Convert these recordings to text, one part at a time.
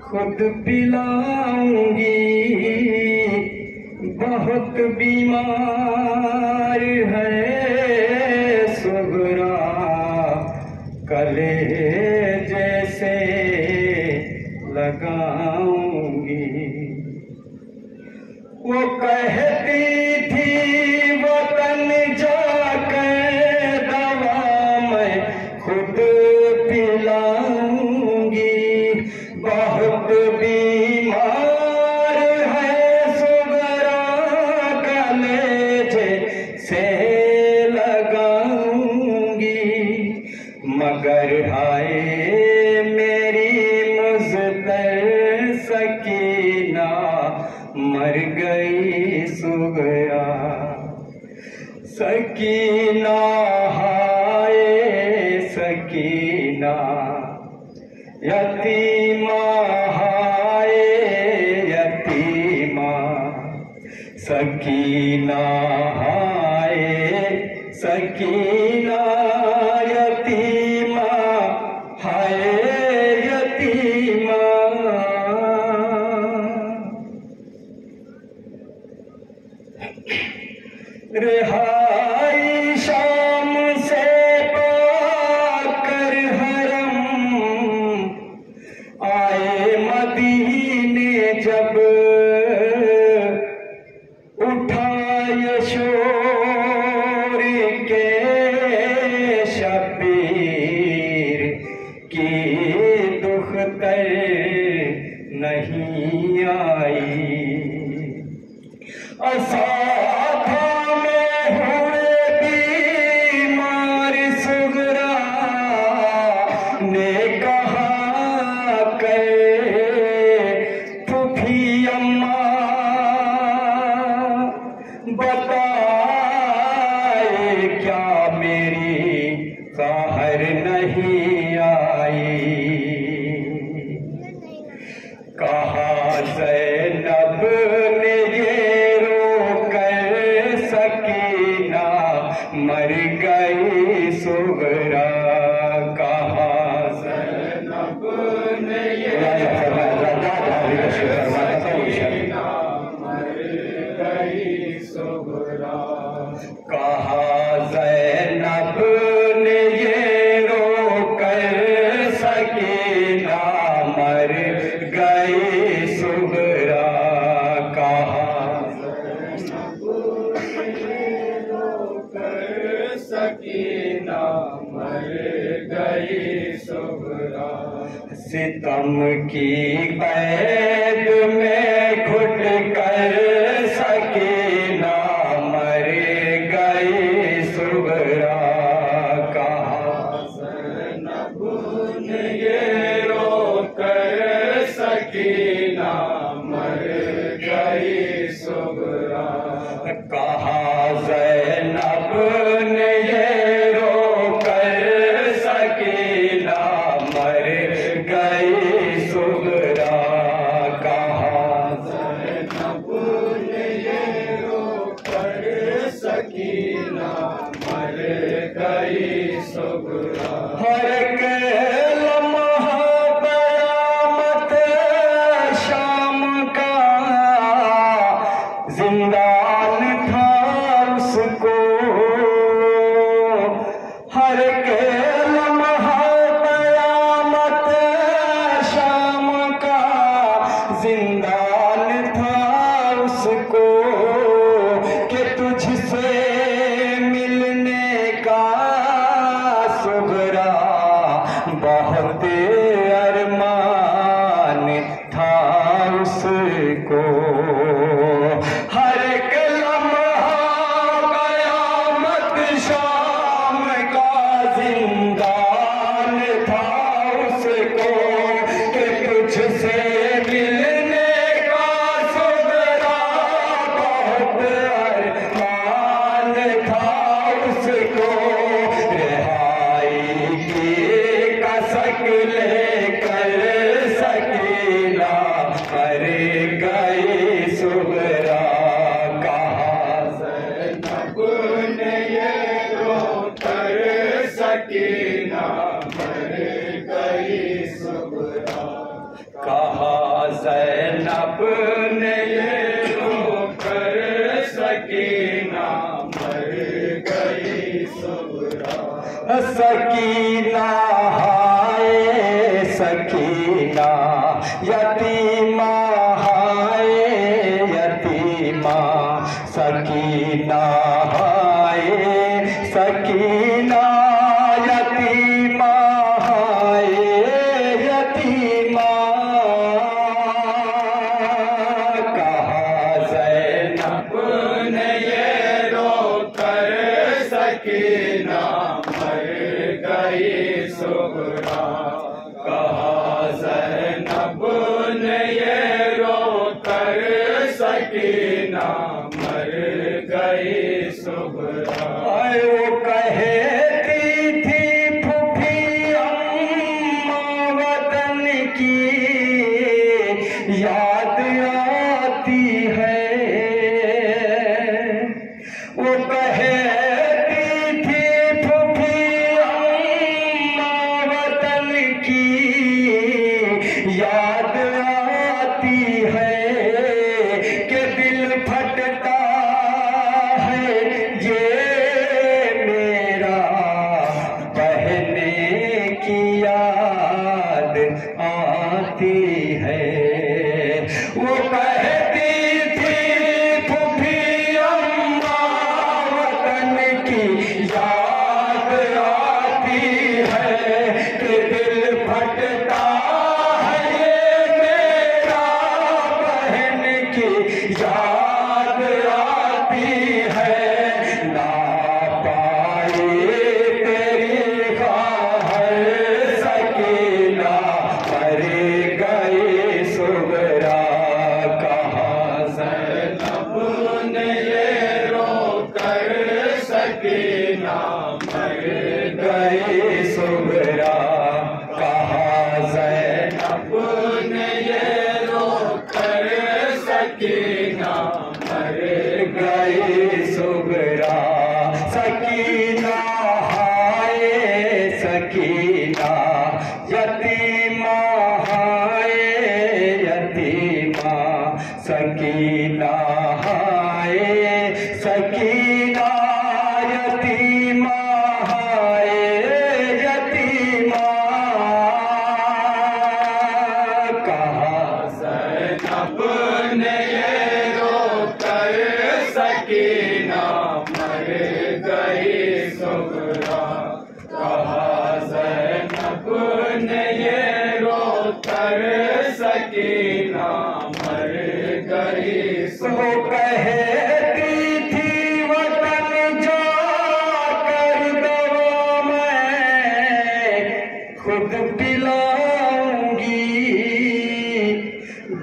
खुद पिलाऊंगी, बहुत बीमार है सुगरा, कलेजे से लगाऊंगी। वो कहती थी वतन जाकर दवा मैं खुद पिलाऊंगी, बहुत बीमार है सुगरा, कलेजे से लगाऊंगी। मगर हाय मेरी मुज़्तर सकीना, मर गई सुगरा। सकीना हाय सकीना, यतीमा हाय यतीमा, सकीना हाय सकीना, यतीमा हाय यतीमा। रिहाई शाम से पाकर हरम, आए मदीने जब उठाए शोर के शबीर की दुख्तर नहीं आई। असाथा में हुए बीमार सुगरा ने कहा कर फूफी अम्मा, बताए क्या मेरी कहर नहीं आई। कहा ज़ैनब ने ये रोकर सकीना, मर गई सुगरा। कहा ज़ैनब ने ये सकीना, मर गई सुगरा। कहा ज़ैनब ने ये रोकर सकीना, मर गई सुगरा। कहा ज़ैनब ने ये रोकर सकीना, मर गई सुगरा। सितम की कैद में घुट कर सकीना, मर गई सुगरा। कहा ज़ैनब ने ये रोकर सकीना, मर गई सुगरा। कहा ज़ैनब ने ये रोकर सकीना, मर गई सुगरा। कहा ज़ैनब ने ये रोकर सकीना, मर गई सुगरा। हर के लम्हा क़यामत शाम का जिंदान था उसको, हर के लम्हा क़यामत शाम का जिंदान था उसको, कि तुझसे मिलने का सुगरा बहुत अरमान था उसको। हर एक लम्हा क़यामत शाम का जिंदान था उसको, कि तुझसे मिलने का सुगरा बहुत अरमान था उसको। रिहाई की कसक लेकर सकीना, मर गई सुगरा। कहा ज़ैनब ने ये रोकर सकीना, मर गई सुगरा। कहा ज़ैनब ने ये रोकर सकीना मर गई सुगरा। सकीना हाय सकीना यतीमा हाय यतीमा सकीना हाय सकीना यतीमा हाय यतीमा। कहा ज़ैनब ने ये रोकर सकीना मर गई सुगरा। कहा ज़ैनब ने ये रोकर सकीना मर गई सुगरा। वो कहती थी फूफी अम्मा वतन की याद आती है। वो कहती थी फूफी अम्मा वतन की याद आती है कि दिल फटता है ये मेरा बहने की याद आती है। वो कहती थी फूफी अम्मा वतन की याद आती है कि दिल फटता है ये मेरा बहन की याद आती है। ना पाए तेरी ख्वाहिश सकीना मर गई सुगरा। कहा ज़ैनब ने ये रोकर सकीना मर गई सुगरा। कहा ज़ैनब ने ये रोकर सकीना मर गई सुगरा। सकीना हाय सकीना यतीमा हाय यतीमा सकीना हाय सकीना यतीमा हाय यतीमा। कहा ज़ैनब ने ये रोकर सकीना मर गई सुगरा। कहा ज़ैनब ने ये रोकर सकीना मर गई सुगरा। कहती थी वतन जाकर दवा मैं खुद पिलाऊंगी।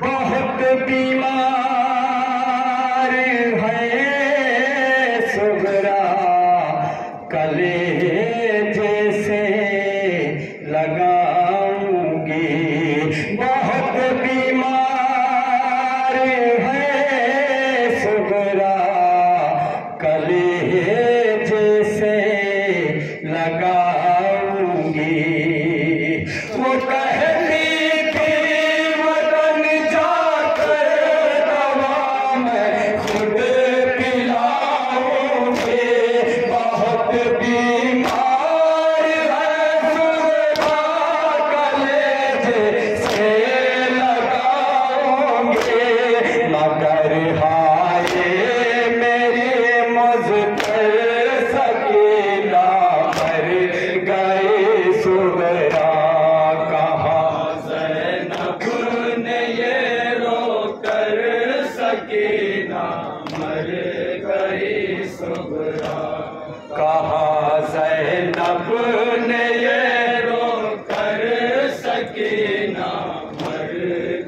बहुत बीमार है सुगरा कलेजे से लगाऊंगी। बहुत बीमार है सुगरा कलेजे से लगाऊंगी। वो कहती थी वतन जाकर दवा मैं खुद पिलाऊंगी। बहुत बीमार है सुगरा कलेजे से लगाऊंगी। मगर हाय मेरी मुझपर सकीना मर गई सुगरा। कहा ज़ैनब ने ये रोकर सकीना मर गई सुगरा। कहा ज़ैनब ने ये रोकर सकीना मर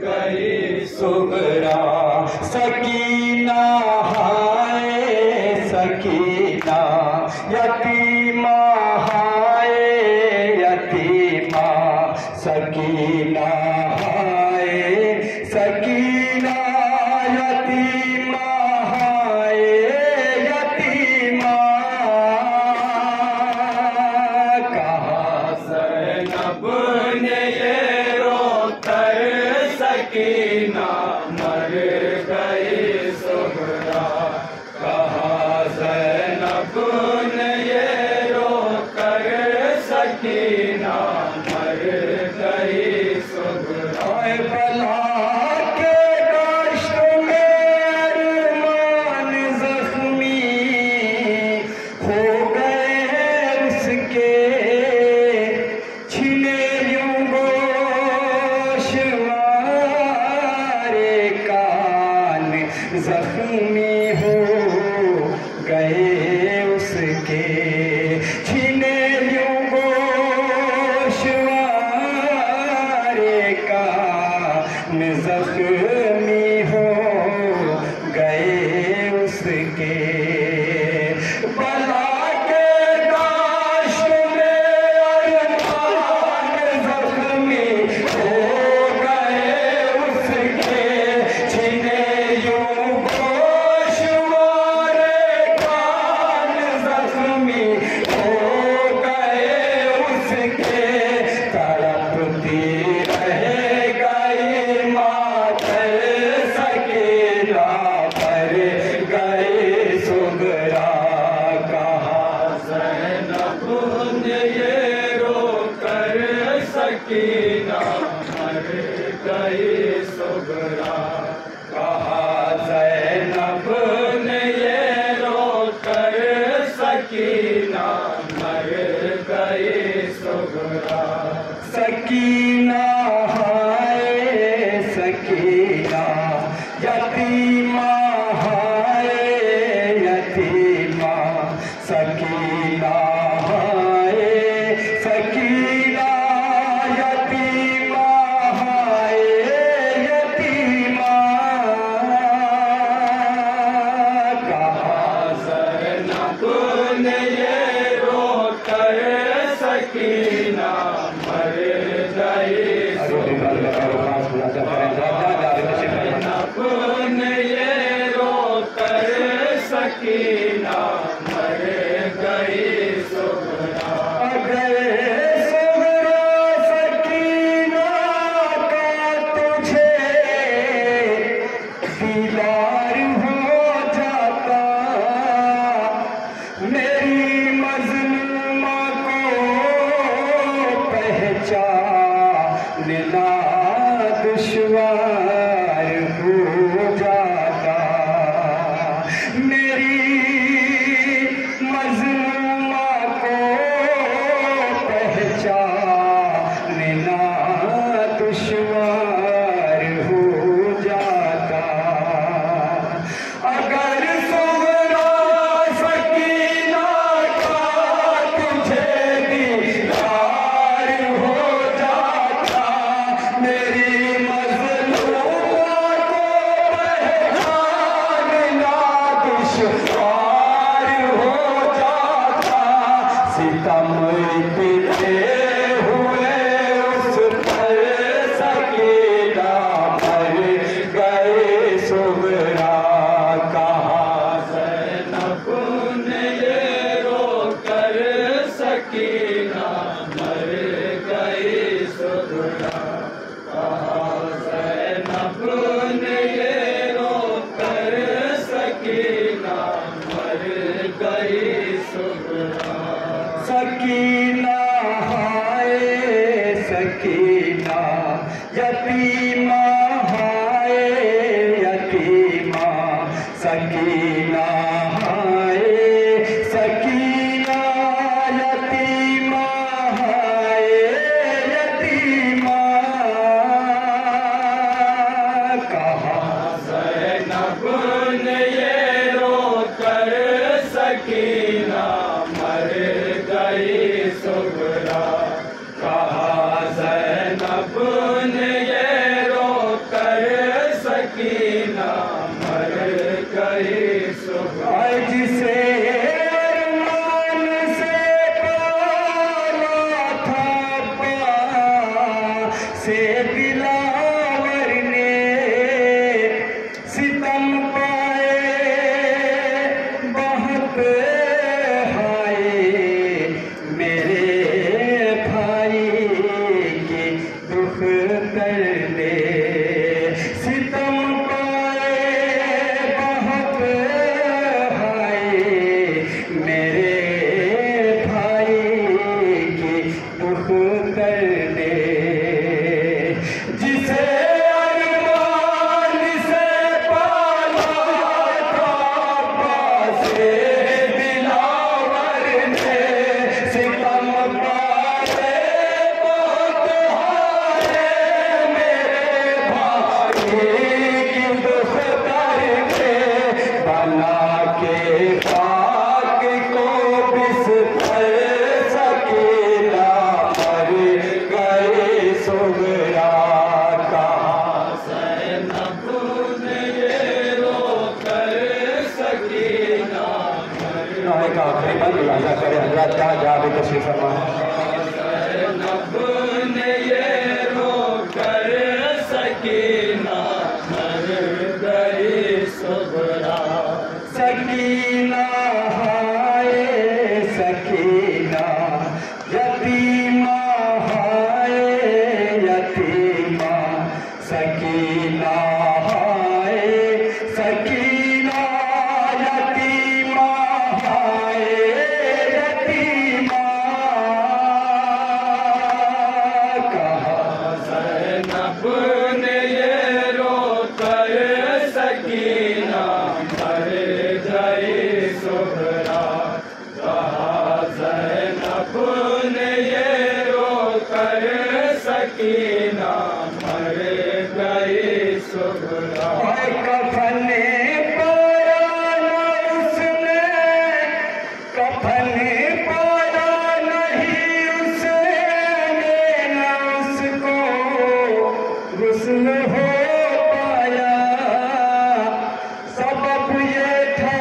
गई सुगरा। सकीना हाय सकीना यतीमा हाय यतीमा सकीना हाय सकीना यतीमा हाय यतीमा। कहा ज़ैनब ने ये रोकर सकीना सकीना मर गई सुगरा। बला के काश में अरमान जख्मी हो गए उसके, छिने यूं गोश मारे कान जख्मी हो गए उसके, छिने यूं गोश मारे कान जख्मी हो गए उसके। बला के काश में अरमान जख्मी हो गए उसके, छिने यूं गोश मारे कान जख्मी हो गए उसके। तड़पती रह गई मातर सकीना पर गए सुगरा। कहा ज़ैनब ने ये रोकर सकीना मर गई सुगरा। कहा ज़ैनब ने ये रोकर सकीना मर गई सुगरा। सकीना हाय सकीना यतीमा हाय यतीमा। सकीना हाय सकीना यतीमा हाय यतीमा। कहा ज़ैनब ने ये रोकर सकीना मर गई सुगरा। ज़ैनब ने ये रोकर सकीना मर गई सुगरा। अगर सुगरा सकीना का तुझे दीदार हो जाता, मेरी मज़लूमा को पहचानना दुश्वार हो जाता। मेरी मज़लूमा को पहचानना दुश्वार हो जाता। अगर सुगरा सकीना का तुझे दीदार हो जाता, मेरी मज़लूमा को पहचानना दुश्वार हो जाता। सितम इतने हुए उस पर सकीना मर गए सुगरा। कहा ज़ैनब ने ये रोकर सकीना मर गई सुगरा। कहा ज़ैनब ने ये रोकर सकीना मर गई सुगरा। सकीना हाय सकीना यतीमा हाय यतीमा। सकीना हाय सकीना यतीमा हाय यतीमा। कहा ज़ैनब ने ये रोकर सकीना मर गई सुगरा। कहा ज़ैनब ने ये रोकर सकीना मर गई सुगरा। जिसे अरमान से पाला था पा से दिलावर ने, सितम पाए बहुत हाय मेरे भाई के दुख कर दे। सितम पाए बहुत हाय मेरे भाई के सकीना मर गई सुगरा। कफन पाया न उसने, कफन पाया नहीं उसने, न उसको गुस्ल हो पाया। सबब ये था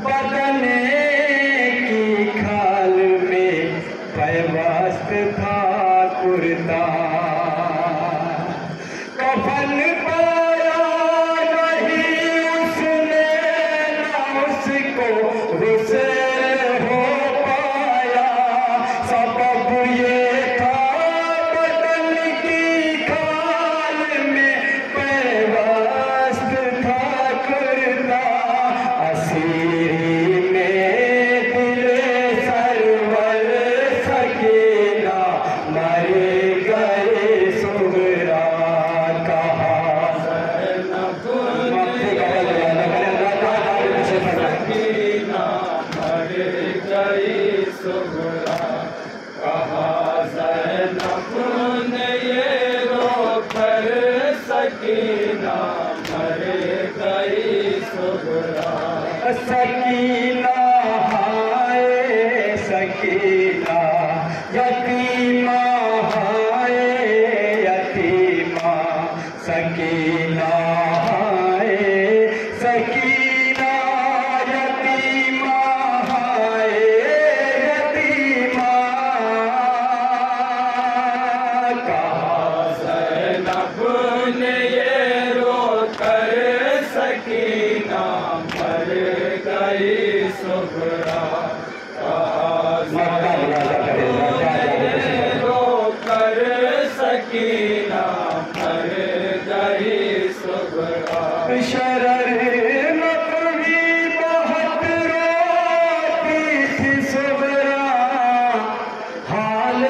बदने की खाल में पैवस्त था कुर्ता। कफन पाया नहीं उसने, न उसको गुस्ल हो पाया। सबब ये था बदन की खाल में पैवस्त था कुर्ता। असीरी में दिले सरवर सकीना मर गए सुगरा। कहा सकीना मर गई सुगरा। कहा ज़ैनब ने ये रोकर सकीना मर गई सुगरा। सकीना हाय सकीना यतीमा हाय यतीमा। सकीना हाय सकीना यतीमा हाय यतीमा। कहा ज़ैनब ने ये रोकर सकीना मर गई सुगरा। कहा रोकर सकीना मर गई सुगरा। शरर नकवी बहुत रोती थी सुगरा, हाल